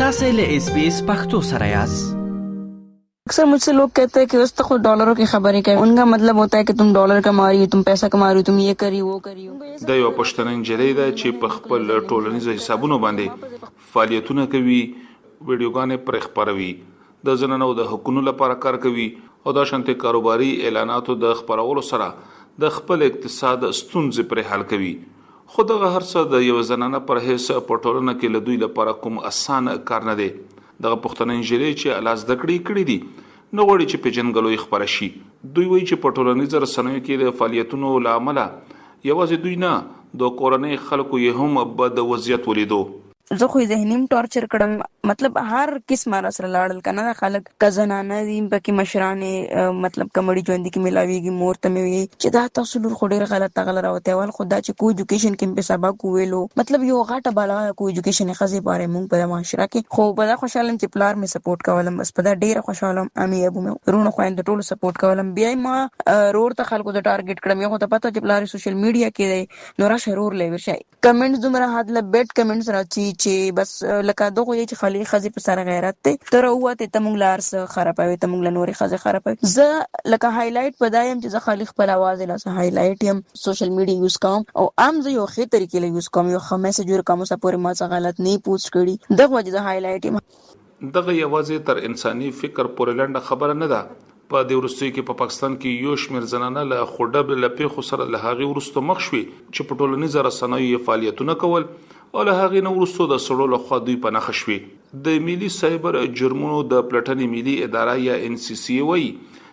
تاسو له SBS پښتو سره یاست. अक्सर मुझसे लोग कहते हैं कि दोस्तों खुद डॉलरों की खबरें करें. उनका मतलब होता है कि तुम डॉलर कमा रही हो, तुम पैसा कमा रही हो, तुम ये करी वो करी. دا یو پښتنه نجلۍ ده چې په خپل ټولنیزو حسابونو باندې فعالیتونه کوي، ویډیوګانې پر خبروي، د زنانو د حقوقو لپاره کار کوي او د شانتي کاروباري اعلاناتو د خبرولو سره د خپل اقتصاد ستونزې پر حل کوي. خو دغه هر څه د یو زنانه پر هیڅ پټولنه کې له دوی لپاره کوم اسانه کار نه دی. دغه پښتنه نجلۍ چې الاس دکړې کړې دي نو غواړي چې په جنګلوي خبره شي. دوی وایي چې په ټولنیزو رسنیو کې د فعالیتونو لامل یوازې دوی نه د کورنۍ خلکو یې هم بد وضعیت ولیدو. زه خو ذهنیم ټارچر کړم، مطلب هر قسمه را سره لاړل کنه خلک کزنانه دي پکې مشرانه، مطلب کمړي ژوند کې ملاويږي مور ته مې چې دا تاسو لور خو ډېر غلط راوته ول خدا چې کو ایجوکیشن کې په سبق ویلو، مطلب یو غاټه بالا کو ایجوکیشن خزي باره مونږ په معاشره کې خو بل خوشاله چې پلار مې سپورټ کولم، بس په دا ډېر خوشاله امي ابو مې رونو خويند ټول سپورټ کولم. بیا ما رور ته خلکو د ټارګټ کړم، یو ته پته چې پلار سوشل میډیا کې نو را شرور لوي شي کمنټس دومره حد له بیت کمنټس راځي چې بس لکه دغه یی چې خالي خزي په سره غیرت ته تر وته تمونګ لار سره خرابوي، تمونګ لنوري خزي خرابوي. زه لکه هایلایټ پدایم چې زه خالي خپل आवाज له سره هایلایټ یم سوشل میډیا یوز کوم او عام زه یو خې طریقې له یوز کوم، یو خمسه جوړ کوم سره پورې ما څه غلط نه پوسټ کړي دغه وجه زه هایلایټ یم. دغه یوازې تر انساني فکر پورې لنډه خبره نه ده. په دې ورستۍ کې په پاکستان کې یو شمېر زنانه له خوډب لپې خو سره له هغه ورستو مخ شوي چې په ټولنیزو رسنیو فعالیتونه کول او له هغه نو ورستو د سړو له خوا دوی په نخښ شوي. د ملي سایبر جرمونو د پلټنې ملي اداره یا NCC وایي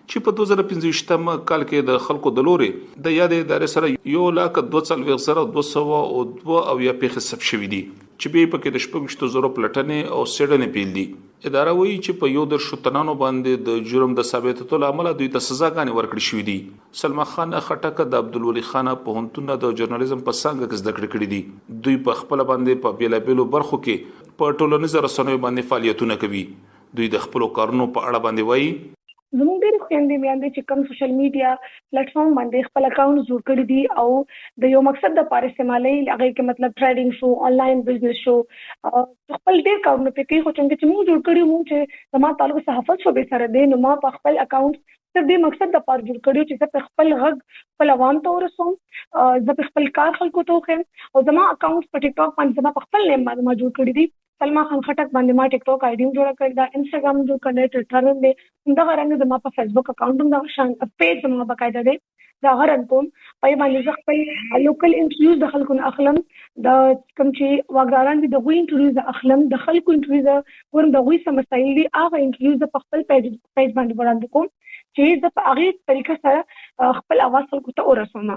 چې په 2015 کال کې د خلکو د لوري د یادې ادارې سره 1,42,202 او یا پیښې ثبت شوې دي چې به په کې د 6,000 پلټنې او سړنې پیل دي. اداره وایي چې په یو در شتنانو باندې د جرم د ثابتولو عمل دوی ته سزاګانې ورکړې شوې دي. سلما خان خټک د عبدالولي خان په هنتونه د ژورنالیزم په څنګه کې زده کړې دي. دوی په خپل باندې په بیلابیلو برخو کې په ټولنیزو رسنیو باندې فعالیتونه کوي. دوی د خپل کارونو په اړه باندې وایي زموږ ډېر خويندې میاندې چې کوم سوشل میډیا پلیټ فارم باندې خپل اکاونټ جوړ کړی دي او د یو مقصد لپاره استعمالي هغه کې مطلب ټریډینګ شو، آنلاین بزنس شو، خپل ډېر کارونه پکې خو چې موږ جوړ کړی مو چې زما تعلق صحافت شو به سره دی نو ما په خپل اکاونټ تر دې مقصد لپاره جوړ کړی چې زه خپل غږ خپل عوام ته ورسوم، زه خپل کار خلکو ته وخم او زما اکاونټ په ټیک ټاک باندې زما خپل نیم باندې ما جوړ کړی دي. سلما خان خټک باندې ما ټیک ټاک آی ډی جوړ کړی دا، انستګرام جوړ کړی، ټویټر باندې دا غرانګ زما په فیسبوک اکاونټ دا شان پیج زما باقاعده دی دا غران کوم پای باندې خپل لوکل انټرویوز د خلکو اخلم، دا کوم چې واګاران دي د غوي انټرویوز اخلم، د خلکو انټرویوز ورم د غوي سمسایل دي هغه انټرویوز په خپل پیج باندې وړاندې کوم چې د په هغه طریقه سره خپل اواز خلکو ته ورسوم.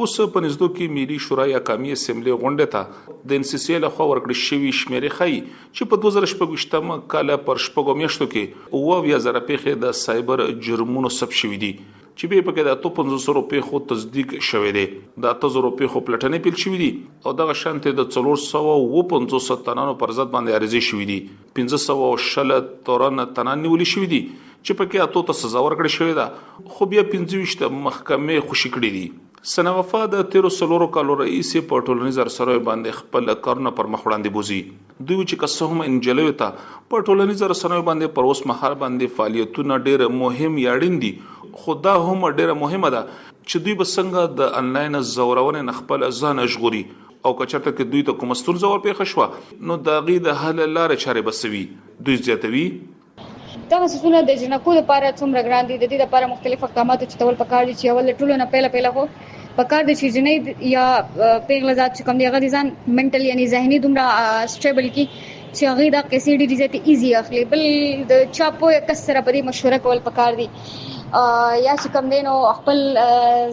اوس په نږدې کې ملي شورا یا قومي اسمبلی غونډه ته د NCC له خوا ورکړل شوی شمیرې ښيي چې په 2016 کال پر شپږو میاشتو کې 20,000 پیښې د سایبر جرمونو ثبت شوې دي چې به په کې د 500 پیښو تصدیق شوې دي. د 800 پیښو پلټنې پیل شوې دي او دغه شانته د 450 تنانو پر ضد باندې عریضې شوې دي. 500 تورن تنان نیولې شوې دي چې په کې اته ته سزا ورکړل شوې ده خو بیا 25 محکمې خوشی کړې دي. سنا وفا د 13 کالو رئیس په ټولنیزو رسنیو باندې خپل کارونه پر مخ وړاندې بوزي. دوی چې قسم انجلوي ته په ټولنیزو رسنیو باندې پر اوس مهال باندې فعالیتونه ډېر مهم یاړین دي، خو دا هم ډېر مهمه ده چې دوی به څنګه د انلاین زورونې خپل ځان اشغوري او کچرته کې دوی ته کوم ستونزه ورپېښه شوه نو د غي د حل لارې چارې بسوي. دوی زیاتوي دا مسونه د جنکو لپاره څومره ګران دي، د دې لپاره مختلف اقدامات چې تول پکار دي چې اول ټولو نه پهله هو پکار دي چې جنې یا پیغله ذات چې کوم دی هغه ځان منټل یعنی ذهني دومره سټیبل کی چې هغه دا کیسې ډیره زیات ایزی اخلي. بل د چاپو کسره په دې مشوره کول پکار دي یا چې کوم دینو خپل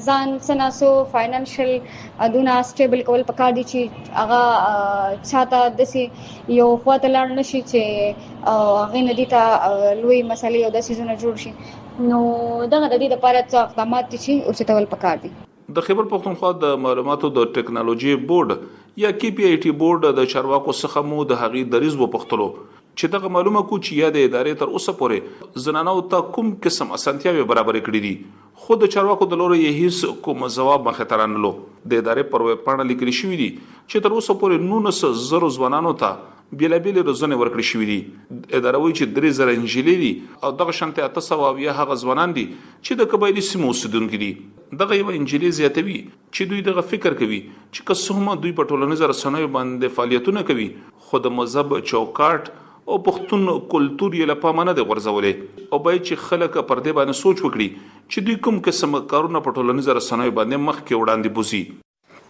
ځان سناسو فاینانشل ادونه سټیبل کول پکار دي چې هغه چاته د یو خواته لاړ نشي چې هغه ندی ته لوی مسلې او د سيزونه جوړ شي. نو دغه د دې لپاره څه اقدامات چې اوسېتول پکار دي. د خیبر پختونخوا د معلوماتو د ټکنالوژي بورډ یا KPIT بورډ د چارواکو څخه مو د هغې دریز وپوښتلو چې دغه معلومه کو چې یا د ادارې تر اوسه پورې زنانو ته کوم قسم اسانتیاوې برابر کړې دي خود چارواکو د لوري هیڅ کوم ځواب مخه ترانلو د ادارې پر ویب پاڼه لیکل شوی دی چې تر اوسه پورې 19,000 ځوانانو ته بیلابیل روزنه ورکړي شوې دي. اداره وایي چې 3,000 انجلۍ دي او دغه شانته 800 هغه ځوانان دي چې د قبایلی سیمو اوسیدونکي دي. دغه یو انجلۍ زیاتوي چې دوی دغه فکر کوي چې که دوی په ټولنیزو رسنیو باندې فعالیتونه کوي خو د مذهب چوکاټ او پښتون کلچر یې لپاره نه دی غورځولې او باید چې خلک پر دې باندې سوچ وکړي چې دوی کوم قسم کارونه په ټولنیزو رسنیو باندې مخ کې وړاندې بوزي.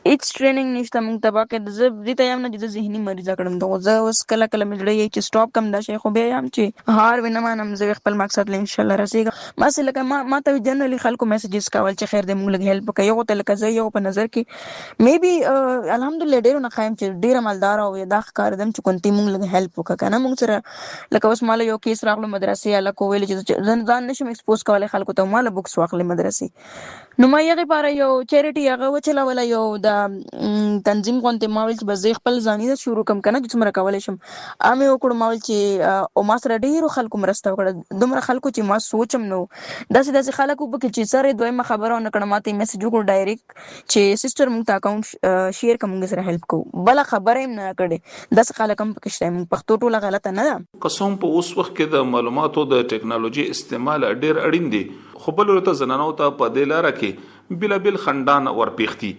هیڅ ټریننګ نشته موږ ته باکه زه دې ته یم نه چې ذهني مریضه کړم دغه زه اوس کله کله مې زړه چې سټاپ کم دا شي خو بیا یم چې هار ونه مانم زه خپل مقصد له ان شاء الله رسیږم. ما سره لکه ما ته جنرالي خلکو میسجز کول چې خیر دې موږ لږ هیلپ وکړي یو ته لکه زه یو په نظر کې مې بي الحمدلله ډیرو نه خایم چې ډیر مالدار او دا ښکار دم چې کونتي موږ لږ هیلپ وکړه کنه موږ سره لکه اوس مال یو کیس راغلو مدرسې اله کوول چې ځان نشم ایکسپوز کولای خلکو ته مال بوکس واخلې مدرسې نو ما یې لپاره یو چیریټي هغه وچلا ولا یو د تنظیم غونډه ماول چې بس خپل ځاني د شروع کم کنه چې څومره کولای شم امه وکړم ماول چې او ما سره ډیرو خلکو مرسته وکړه دومره خلکو چې ما سوچم نو داسې خلکو به چې سره دویمه خبره نه کړم ماته میسج وکړ ډایرکټ چې سیستر مونږ ته اکاونټ شیر کوم سره هیلپ کو بل خبره هم نه کړي داسې خلک هم پکشته پښتو ټوله غلطه نه ده. قسم په اوس وخت کې د معلوماتو د ټکنالوژي استعمال ډیر اړین دی خو بل ورته زنانو ته په دې لار کې بلابل خندان ورپیختی.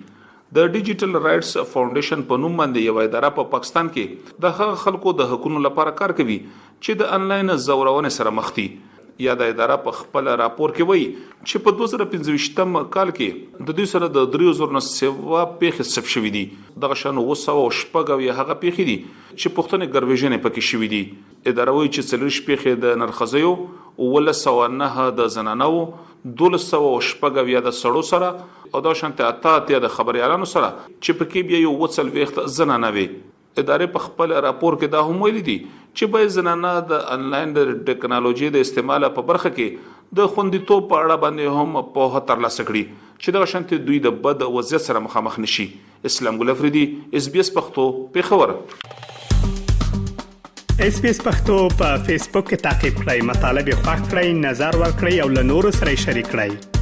د ډیجیټل رائټس فاونډیشن په نوم باندې یو اداره په پاکستان کې د هغه خلکو د حقوقو لپاره کار کوي چې د انلاین زورونه سره مخ دي. یا د اداره په خپل راپور کې وایي چې په 2025م کال کې د دوی سره د 3,000 پیښې ثبت شوې دي. دغه شان 200 هغه پیښې دي چې پښتنې ګرویژنې پکې شوې دي. اداره وایي چې 40 پیښې د نرخزیو 1909 د زنانو 1200 د سړو سره او دا شانته اته د خبريالانو سره چې پکې بیا یو وڅل وخت زنانه وي. ادارې په خپل راپور کې دا هم ویلي دي چې به زنانه د انلاین ټکنالوژي د استعمال په برخه کې د خوندیتوب په اړه باندې هم په ترلاسه کړي چې دا شانته دوی د بد وضعیت سره مخامخ نشي. اسلام ګل افریدي SBS پښتو پیښور. SBS پښتو په فیسبوک کې تا کې پلی مطلب یو فاک کړئ نظر ور کړئ او له نورو سره شریک کړئ.